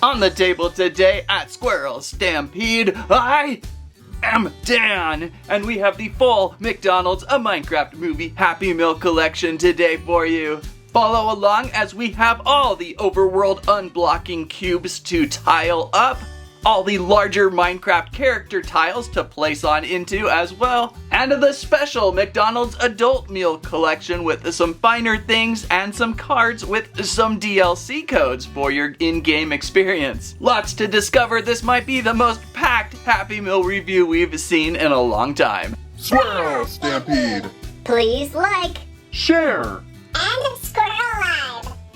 On the table today at Squirrel Stampede, I am Dan, and we have the full McDonald's A Minecraft Movie Happy Meal collection today for you. Follow along as we have all the overworld unblocking cubes to tile up, all the larger Minecraft character tiles to place on into as well, and the special McDonald's adult meal collection with some finer things and some cards with some DLC codes for your in-game experience. Lots to discover. This might be the most packed Happy Meal review we've seen in a long time. Squirrel Stampede! Please like, Share! and subscribe!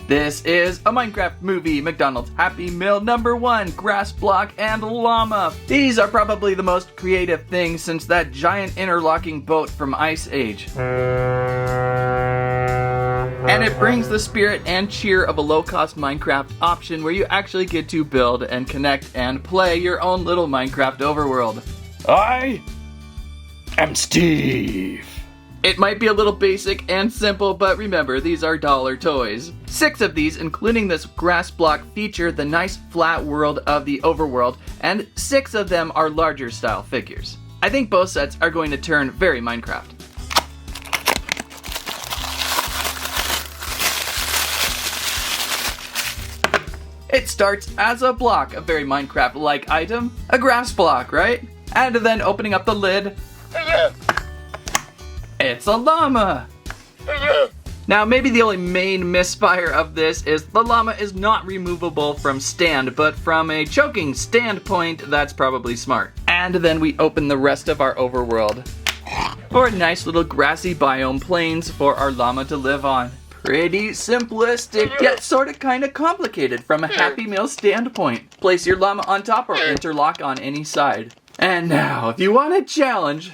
This is a Minecraft Movie McDonald's Happy Meal number 1, Grass Block and Llama. These are probably the most creative things since that giant interlocking boat from Ice Age. And it brings the spirit and cheer of a low-cost Minecraft option where you actually get to build and connect and play your own little Minecraft overworld. I am Steve. It might be a little basic and simple, but remember, these are dollar toys. 6 of these, including this grass block, feature the nice flat world of the overworld, and 6 of them are larger style figures. I think both sets are going to turn very Minecraft. It starts as a block, a very Minecraft-like item, a grass block, right? And then opening up the lid, it's a llama! Now, maybe the only main misfire of this is the llama is not removable from stand, but from a choking standpoint, that's probably smart. And then we open the rest of our overworld for nice little grassy biome plains for our llama to live on. Pretty simplistic, yet sorta kinda complicated from a Happy Meal standpoint. Place your llama on top or interlock on any side. And now, if you want a challenge,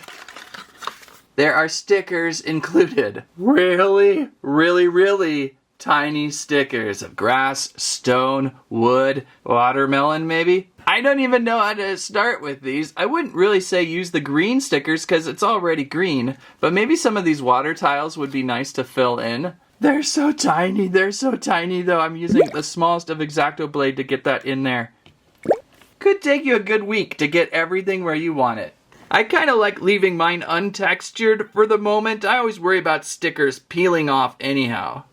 there are stickers included. Really, really, really tiny stickers of grass, stone, wood, watermelon maybe? I don't even know how to start with these. I wouldn't really say use the green stickers because it's already green, but maybe some of these water tiles would be nice to fill in. They're so tiny though. I'm using the smallest of X-Acto blade to get that in there. Could take you a good week to get everything where you want it. I kind of like leaving mine untextured for the moment. I always worry about stickers peeling off anyhow.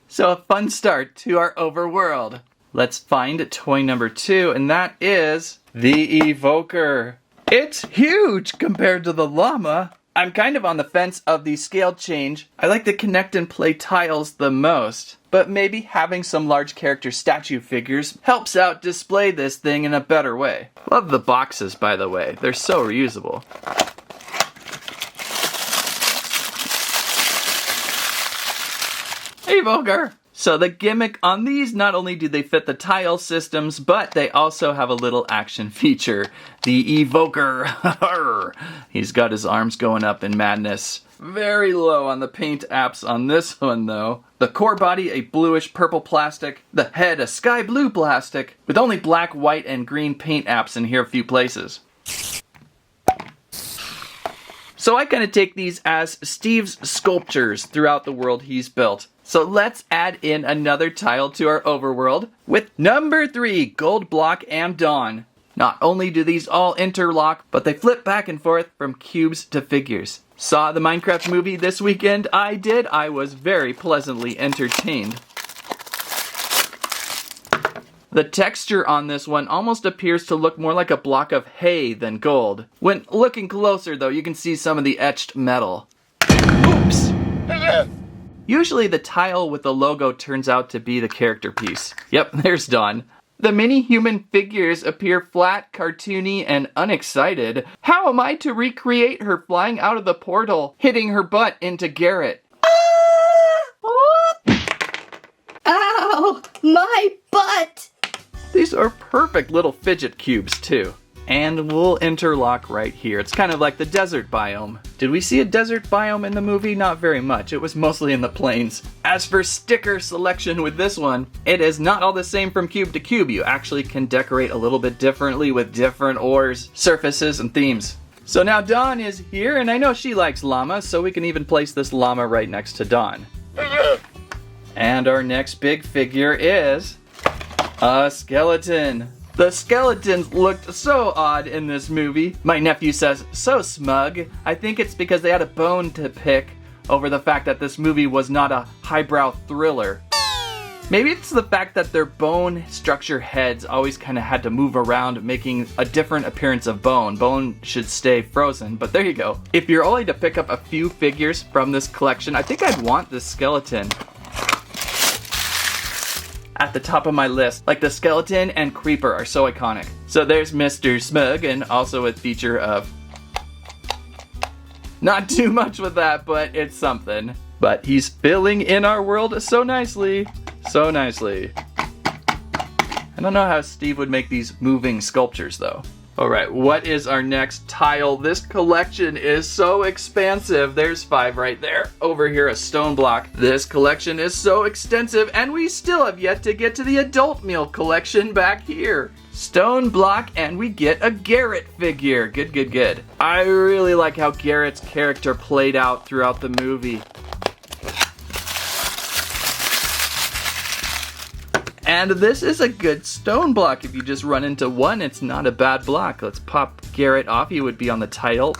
So a fun start to our overworld. Let's find toy number 2, and that is the Evoker. It's huge compared to the llama. I'm kind of on the fence of the scale change. I like the connect and play tiles the most, but maybe having some large character statue figures helps out display this thing in a better way. Love the boxes, by the way. They're so reusable. Evoker! So the gimmick on these, not only do they fit the tile systems, but they also have a little action feature. The Evoker. He's got his arms going up in madness. Very low on the paint apps on this one though. The core body a bluish purple plastic. The head a sky blue plastic. With only black, white, and green paint apps in here a few places. So I kind of take these as Steve's sculptures throughout the world he's built. So let's add in another tile to our overworld with number 3, Gold Block and Dawn. Not only do these all interlock, but they flip back and forth from cubes to figures. Saw the Minecraft movie this weekend? I did. I was very pleasantly entertained. The texture on this one almost appears to look more like a block of hay than gold. When looking closer though, you can see some of the etched metal. Oops! Usually the tile with the logo turns out to be the character piece. Yep, there's Dawn. The mini human figures appear flat, cartoony, and unexcited. How am I to recreate her flying out of the portal, hitting her butt into Garrett? Ow! My butt! These are perfect little fidget cubes too. And we'll interlock right here. It's kind of like the desert biome. Did we see a desert biome in the movie? Not very much. It was mostly in the plains. As for sticker selection with this one, it is not all the same from cube to cube. You actually can decorate a little bit differently with different ores, surfaces, and themes. So now Dawn is here, and I know she likes llama, so we can even place this llama right next to Dawn. And our next big figure is a skeleton. The skeletons looked so odd in this movie. My nephew says, so smug. I think it's because they had a bone to pick over the fact that this movie was not a highbrow thriller. Maybe it's the fact that their bone structure heads always kind of had to move around, making a different appearance of bone. Bone should stay frozen, but there you go. If you're only to pick up a few figures from this collection, I think I'd want this skeleton at the top of my list. Like the skeleton and creeper are so iconic. So there's Mr. Smug, and also a feature of... Not too much with that, but it's something. But he's filling in our world so nicely. So nicely. I don't know how Steve would make these moving sculptures though. Alright, what is our next tile? This collection is so expansive. There's 5 right there. Over here, a stone block. This collection is so extensive, and we still have yet to get to the adult meal collection back here. Stone block, and we get a Garrett figure. Good, good, good. I really like how Garrett's character played out throughout the movie. And this is a good stone block. If you just run into one, it's not a bad block. Let's pop Garrett off. He would be on the title.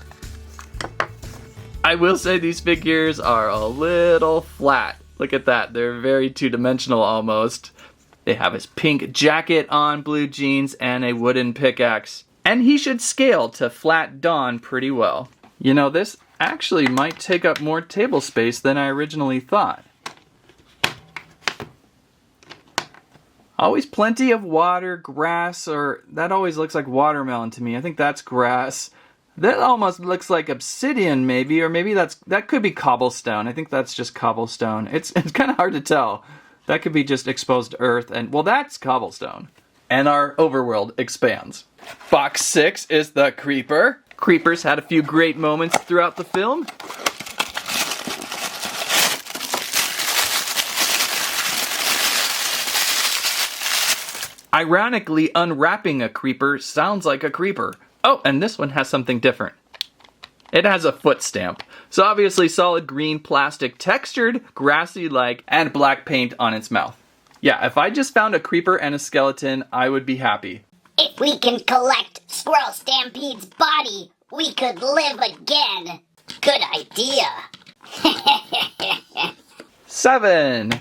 I will say these figures are a little flat. Look at that. They're very two-dimensional almost. They have his pink jacket on, blue jeans, and a wooden pickaxe. And he should scale to flat Dawn pretty well. You know, this actually might take up more table space than I originally thought. Always plenty of water, grass, or that always looks like watermelon to me. I think that's grass. That almost looks like obsidian maybe, or maybe that could be cobblestone. I think that's just cobblestone. It's kind of hard to tell. That could be just exposed earth, and well, that's cobblestone. And our overworld expands. Box 6 is the creeper. Creepers had a few great moments throughout the film. Ironically, unwrapping a creeper sounds like a creeper. Oh, and this one has something different. It has a foot stamp. So obviously solid green plastic, textured, grassy-like, and black paint on its mouth. Yeah, if I just found a creeper and a skeleton, I would be happy. If we can collect Squirrel Stampede's body, we could live again. Good idea. 7.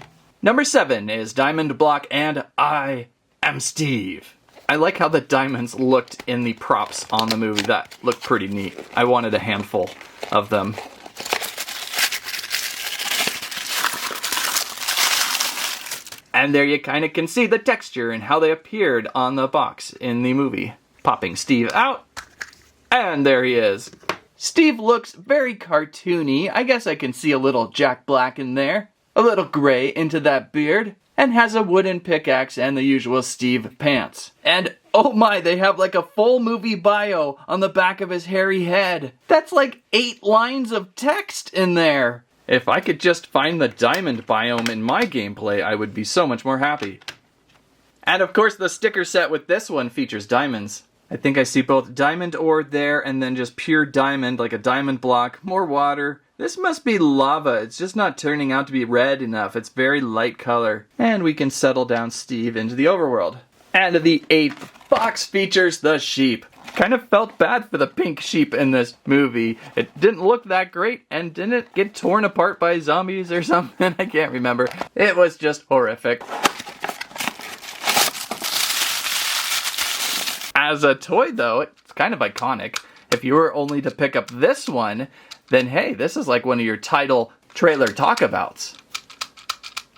Number 7 is Diamond Block, and I am Steve. I like how the diamonds looked in the props on the movie. That looked pretty neat. I wanted a handful of them. And there you kind of can see the texture and how they appeared on the box in the movie. Popping Steve out, and there he is. Steve looks very cartoony. I guess I can see a little Jack Black in there. A little gray into that beard. And has a wooden pickaxe and the usual Steve pants. And oh my, they have like a full movie bio on the back of his hairy head. That's like 8 lines of text in there. If I could just find the diamond biome in my gameplay, I would be so much more happy. And of course the sticker set with this one features diamonds. I think I see both diamond ore there and then just pure diamond, like a diamond block, more water. This must be lava. It's just not turning out to be red enough. It's very light color. And we can settle down Steve into the overworld. And the 8th box features the sheep. Kind of felt bad for the pink sheep in this movie. It didn't look that great, and didn't it get torn apart by zombies or something? I can't remember. It was just horrific. As a toy though, it's kind of iconic. If you were only to pick up this one, then hey, this is like one of your title trailer talkabouts.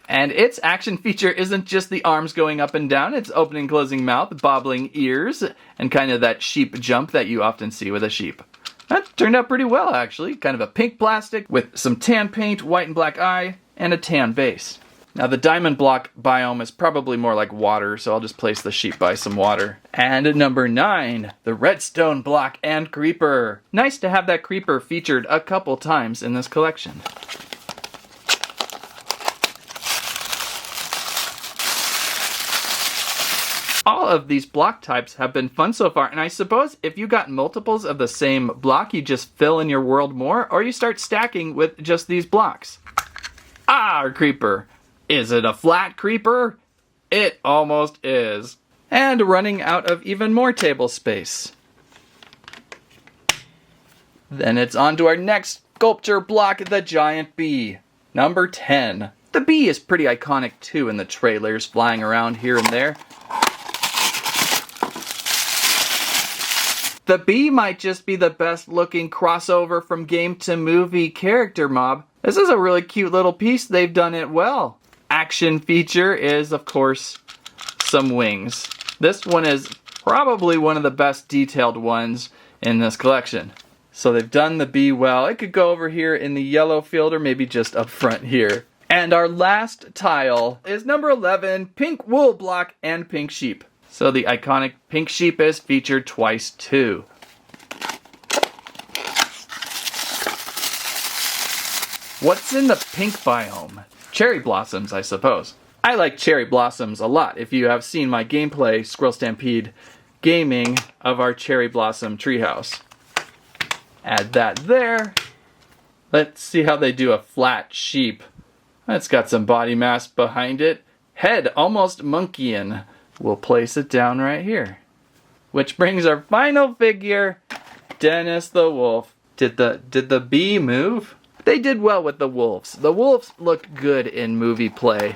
And its action feature isn't just the arms going up and down, it's opening and closing mouth, bobbling ears, and kind of that sheep jump that you often see with a sheep. That turned out pretty well actually. Kind of a pink plastic with some tan paint, white and black eye, and a tan base. Now the diamond block biome is probably more like water, so I'll just place the sheep by some water. And number 9, the redstone block and creeper. Nice to have that creeper featured a couple times in this collection. All of these block types have been fun so far, and I suppose if you got multiples of the same block, you just fill in your world more, or you start stacking with just these blocks. Ah, our creeper. Is it a flat creeper? It almost is. And running out of even more table space. Then it's on to our next sculpture block, the giant bee. Number 10. The bee is pretty iconic too in the trailers, flying around here and there. The bee might just be the best looking crossover from game to movie character mob. This is a really cute little piece, they've done it well. Action feature is, of course, some wings. This one is probably one of the best detailed ones in this collection. So they've done the bee well. It could go over here in the yellow field or maybe just up front here. And our last tile is number 11, pink wool block and pink sheep. So the iconic pink sheep is featured twice too. What's in the pink biome? Cherry blossoms, I suppose. I like cherry blossoms a lot. If you have seen my gameplay, Squirrel Stampede gaming of our cherry blossom treehouse. Add that there. Let's see how they do a flat sheep. It's got some body mass behind it. Head almost monkeyin. We'll place it down right here. Which brings our final figure, Dennis the Wolf. Did the bee move? They did well with the wolves. The wolves looked good in movie play.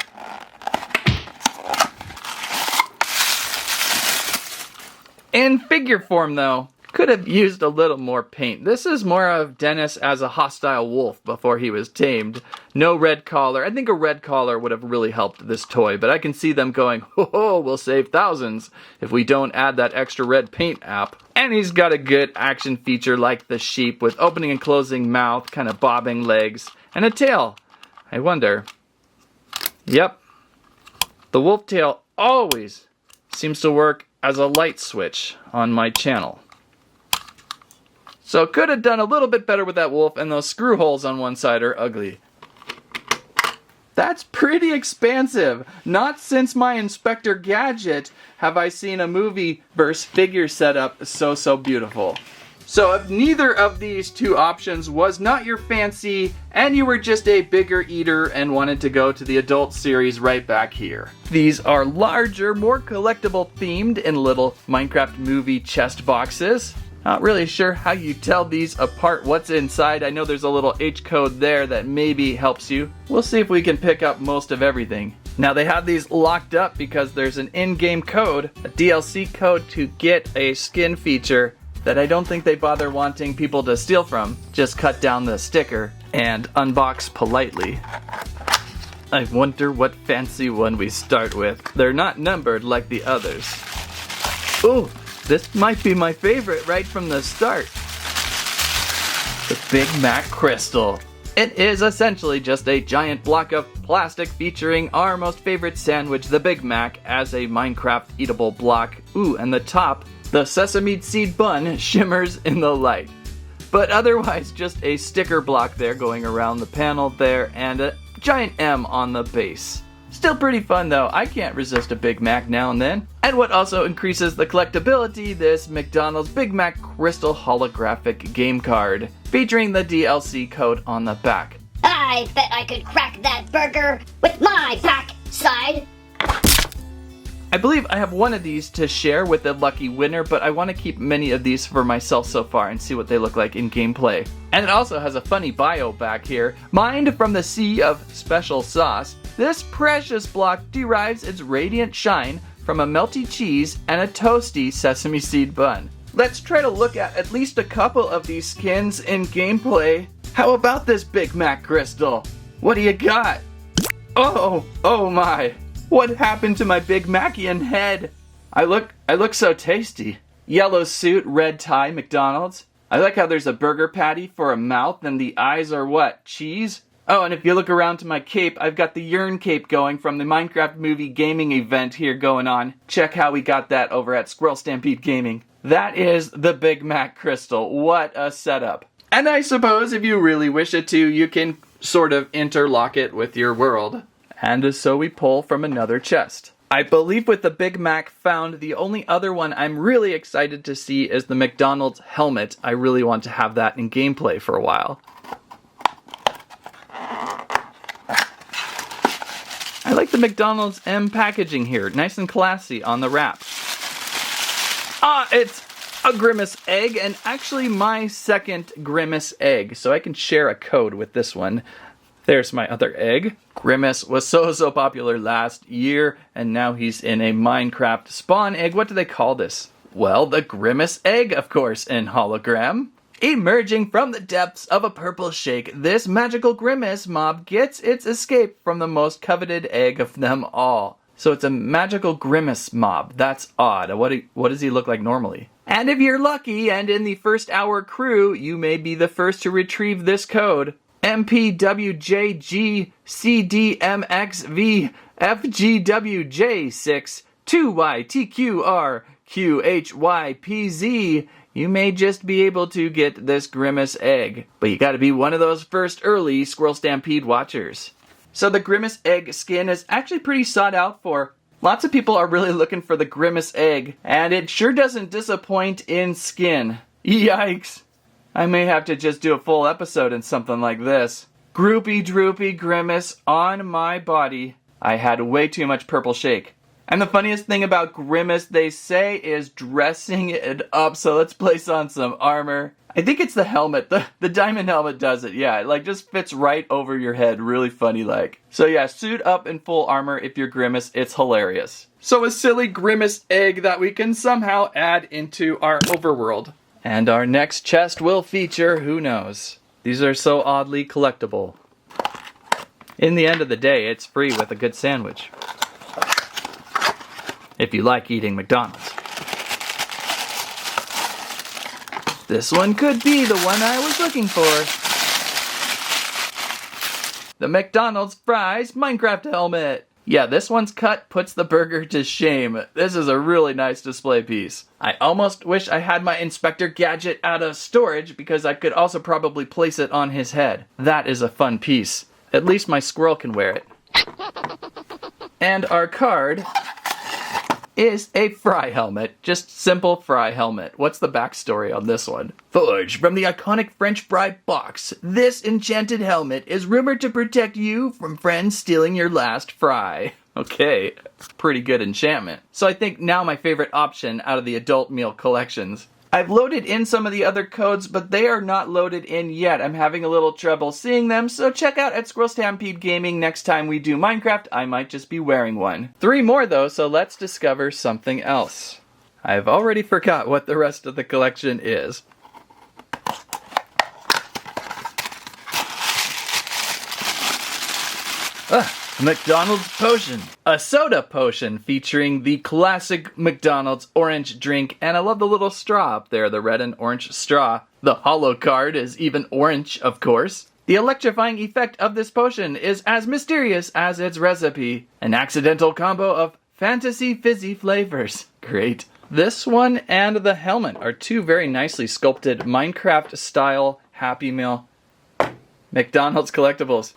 In figure form though, could have used a little more paint. This is more of Dennis as a hostile wolf before he was tamed. No red collar. I think a red collar would have really helped this toy, but I can see them going, ho, we'll save thousands if we don't add that extra red paint app. And he's got a good action feature like the sheep with opening and closing mouth, kind of bobbing legs, and a tail. I wonder. Yep. The wolf tail always seems to work as a light switch on my channel. So could have done a little bit better with that wolf, and those screw holes on one side are ugly. That's pretty expansive. Not since my Inspector Gadget have I seen a movie verse figure setup so beautiful. So if neither of these two options was not your fancy, and you were just a bigger eater and wanted to go to the adult series, right back here. These are larger, more collectible themed in little Minecraft movie chest boxes. Not really sure how you tell these apart, what's inside. I know there's a little H code there that maybe helps you. We'll see if we can pick up most of everything. Now they have these locked up because there's an in-game code, a DLC code to get a skin feature that I don't think they bother wanting people to steal from. Just cut down the sticker and unbox politely. I wonder what fancy one we start with. They're not numbered like the others. Ooh! This might be my favorite right from the start. The Big Mac Crystal. It is essentially just a giant block of plastic featuring our most favorite sandwich, the Big Mac, as a Minecraft eatable block. Ooh, and the top, the sesame seed bun, shimmers in the light. But otherwise just a sticker block there going around the panel there, and a giant M on the base. Still pretty fun though, I can't resist a Big Mac now and then. And what also increases the collectability, this McDonald's Big Mac Crystal holographic game card, featuring the DLC code on the back. I bet I could crack that burger with my backside. I believe I have one of these to share with the lucky winner, but I want to keep many of these for myself so far and see what they look like in gameplay. And it also has a funny bio back here. Mined from the sea of special sauce, this precious block derives its radiant shine from a melty cheese and a toasty sesame seed bun. Let's try to look at least a couple of these skins in gameplay. How about this Big Mac Crystal? What do you got? Oh my. What happened to my Big Macian head? I look so tasty. Yellow suit, red tie, McDonald's. I like how there's a burger patty for a mouth and the eyes are what? Cheese? Oh, and if you look around to my cape, I've got the Yearn cape going from the Minecraft movie gaming event here going on. Check how we got that over at Squirrel Stampede Gaming. That is the Big Mac Crystal. What a setup. And I suppose if you really wish it to, you can sort of interlock it with your world. And so we pull from another chest. I believe with the Big Mac found, the only other one I'm really excited to see is the McDonald's helmet. I really want to have that in gameplay for a while. I like the McDonald's M packaging here. Nice and classy on the wrap. Ah, it's a Grimace Egg, and actually my second Grimace Egg. So I can share a code with this one. There's my other egg. Grimace was so popular last year, and now he's in a Minecraft spawn egg. What do they call this? Well, the Grimace Egg, of course, in hologram. Emerging from the depths of a purple shake, this magical Grimace mob gets its escape from the most coveted egg of them all. So it's a magical Grimace mob. That's odd. What does he look like normally? And if you're lucky and in the first hour crew, you may be the first to retrieve this code. MPWJGCDMXVFGWJ6 2YTQRQHYPZ. You may just be able to get this Grimace Egg, but you gotta be one of those first early Squirrel Stampede watchers. So the Grimace Egg skin is actually pretty sought out for. Lots of people are really looking for the Grimace Egg, and it sure doesn't disappoint in skin. Yikes. I may have to just do a full episode in something like this. Groupy droopy Grimace on my body. I had way too much purple shake. And the funniest thing about Grimace, they say, is dressing it up. So let's place on some armor. I think it's the helmet. The diamond helmet does it. Yeah, it just fits right over your head. Really funny like. So yeah, suit up in full armor if you're Grimace. It's hilarious. So a silly Grimace Egg that we can somehow add into our overworld. And our next chest will feature, who knows. These are so oddly collectible. In the end of the day, it's free with a good sandwich. If you like eating McDonald's. This one could be the one I was looking for. The McDonald's Fries Minecraft helmet. Yeah, this one's cut puts the burger to shame. This is a really nice display piece. I almost wish I had my Inspector Gadget out of storage because I could also probably place it on his head. That is a fun piece. At least my squirrel can wear it. And our card is a Fry helmet. Just simple Fry helmet. What's the backstory on this one? Forged from the iconic French fry box, this enchanted helmet is rumored to protect you from friends stealing your last fry. Okay, pretty good enchantment. So I think now my favorite option out of the adult meal collections. I've loaded in some of the other codes, but they are not loaded in yet. I'm having a little trouble seeing them, so check out at Squirrel Stampede Gaming next time we do Minecraft. I might just be wearing one. 3 more though, so let's discover something else. I've already forgot what the rest of the collection is. McDonald's potion. A soda potion featuring the classic McDonald's orange drink, and I love the little straw up there, the red and orange straw. The holo card is even orange, of course. The electrifying effect of this potion is as mysterious as its recipe. An accidental combo of fantasy fizzy flavors. Great. This one and the helmet are 2 very nicely sculpted Minecraft style Happy Meal McDonald's collectibles.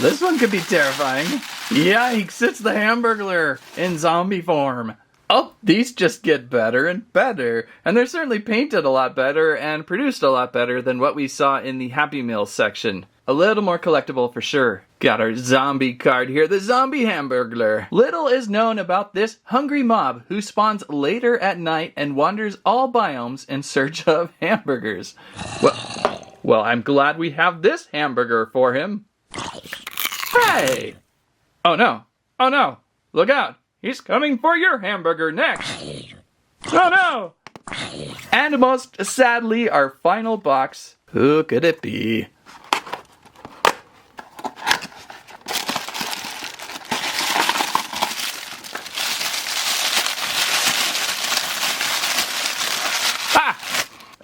This one could be terrifying. Yikes, it's the Hamburgler in zombie form. Oh, these just get better and better. And they're certainly painted a lot better and produced a lot better than what we saw in the Happy Meal section. A little more collectible for sure. Got our zombie card here, the Zombie Hamburgler. Little is known about this hungry mob who spawns later at night and wanders all biomes in search of hamburgers. Well, I'm glad we have this hamburger for him. Hey! Oh no! Oh no! Look out! He's coming for your hamburger next! Oh no! And most sadly, our final box. Who could it be? Ah!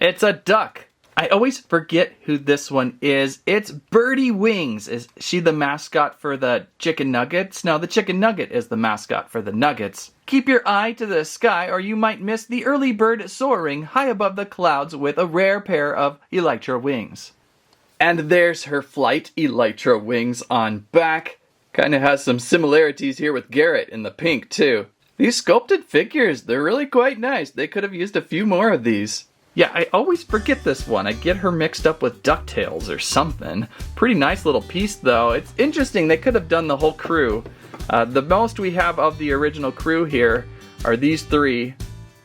It's a duck. I always forget who this one is. It's Birdy Wings. Is she the mascot for the chicken nuggets? No, the chicken nugget is the mascot for the nuggets. Keep your eye to the sky or you might miss the early bird soaring high above the clouds with a rare pair of elytra wings. And there's her flight elytra wings on back. Kinda has some similarities here with Garrett in the pink too. These sculpted figures, they're really quite nice. They could have used a few more of these. Yeah, I always forget this one. I get her mixed up with DuckTales or something. Pretty nice little piece though. It's interesting, they could have done the whole crew. The most we have of the original crew here are these three.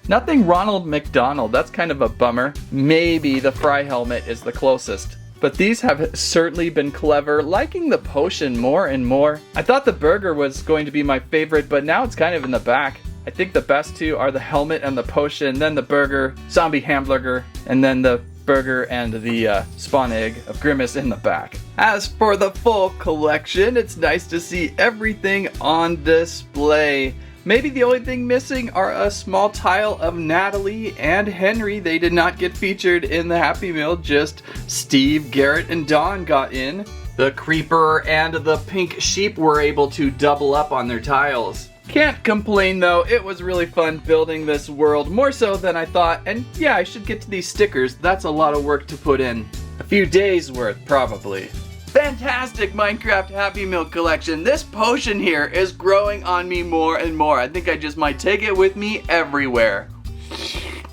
Nothing Ronald McDonald, that's kind of a bummer. Maybe the Fry helmet is the closest. But these have certainly been clever, liking the potion more and more. I thought the burger was going to be my favorite, but now it's kind of in the back. I think the best two are the helmet and the potion, then the burger, Zombie Hamburgler, and then the burger and the spawn egg of Grimace in the back. As for the full collection, it's nice to see everything on display. Maybe the only thing missing are a small tile of Natalie and Henry. They did not get featured in the Happy Meal, just Steve, Garrett, and Dawn got in. The creeper and the pink sheep were able to double up on their tiles. Can't complain though, it was really fun building this world, more so than I thought, and yeah, I should get to these stickers. That's a lot of work to put in. A few days worth, probably. Fantastic Minecraft Happy Meal collection. This potion here is growing on me more and more. I think I just might take it with me everywhere.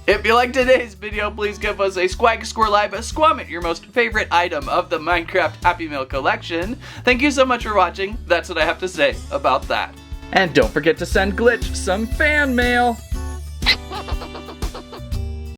If you liked today's video, please give us a squag, squirrelive, a squammet, your most favorite item of the Minecraft Happy Meal collection. Thank you so much for watching. That's what I have to say about that. And don't forget to send Glitch some fan mail.